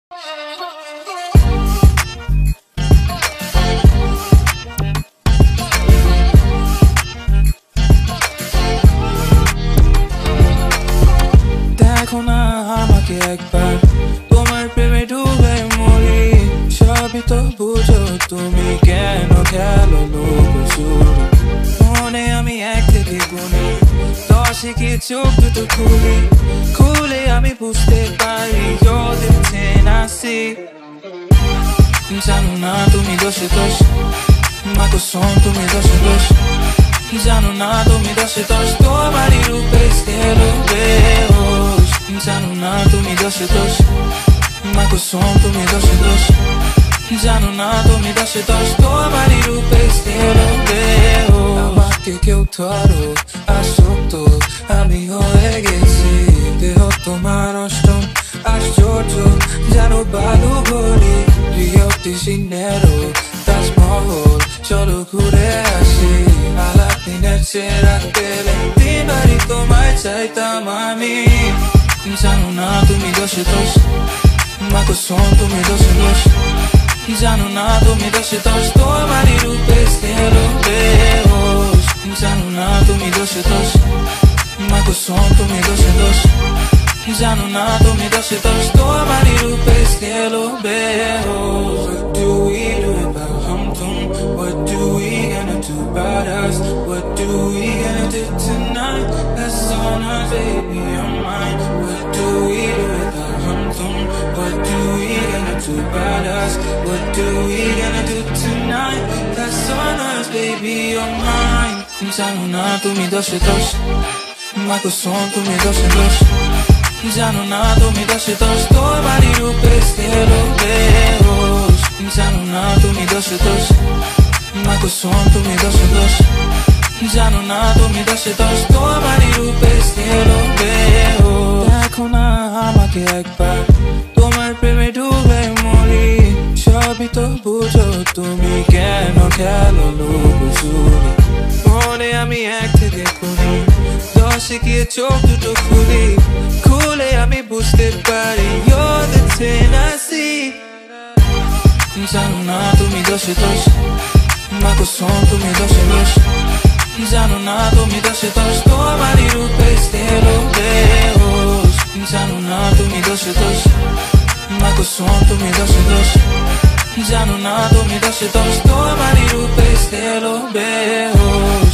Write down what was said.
দেখো না আমাকে একবার, তোমার প্রেমে ডুবে মরি। সবই তো বুঝো তুমি, কেন খেলো লুকোচুরি। মনে আমি 1 থেকে গুনি 10 কি চোখ দুটো খুলে আমি বুঝতে পারি you're the 10 I see। জানো না তুমি দোষে দোষ, মা কসম তুমি দোষে দোষ। জানো না তুমি দোষে দোষ, তোমারই রূপে গেলো বেহোশ। জানো না তুমি দোষে দোষ, মা কসম তুমি দোষে দোষ। জানো না তুমি দোষে দোষ, তোমারই রূপে গেলো বেহোশ। আমাকে কেউ ধরো আসক্ত আমি হয়ে গেছি, দেহ তোমার অষ্টম আশ্চর্য। জানো বালু ভরি রিও ডি জেনেরো তাজমহল, চলো ঘুরে আসি। আলাপ দিনের চেরা পেলে দিনবারই তোমায় চাইতাম আমি। জানো না তুমি দোষে দোষ, মা কসম তুমি দোষে দোষ। জানো না তুমি দোষে দোষ, তোমারই রূপে গেলো বেহোশ। জানো না তুমি দোষে দোষ, মা কসম তুমি দোষে দোষ। জানো না তুমি দোষে দোষ, তোমারই রূপে গেলো বেহোশ। What do we do about hum-tum? What do we gonna do about us? What do we gonna do tonight? That's on us, baby, on mine. What do we do about hum-tum? What do we gonna do about us? What do we gonna do tonight? That's on us, baby, on mine. জানো না তুমি দোষে দোষ, মা কসম তুমি দোষে দোষ। জানো না তুমি দোষে দোষ, তোমারই রূপে গেলো বেহোশ। জানো না তুমি দোষে দোষ, মা কসম তুমি দোষে দোষ। জানো না তুমি দোষে দোষ, তোমারই রূপে গেলো বেহোশ। দেখো না আমাকে একবার, তোমার প্রেমে ডুবে মরি। সবই তো বুঝো তুমি, কেন খেলো লুকোচুরি। মনে আমি 1 থেকে গুনি 10 গিয়ে চোখ দুটো খুলে আমি বুঝতে পারি you're the 10 I see। জানো না তুমি দোষে দোষ, মা কসম তুমি দোষে দোষ। জানো না তুমি দোষে দোষ, তোমারই রূপে গেলো বেহোশ। জানো না তুমি দোষে দোষ, মা কসম তুমি দোষে দোষ। জানো না তুমি দোষে দোষ, তোমারই রূপে গেলো বেহোশ।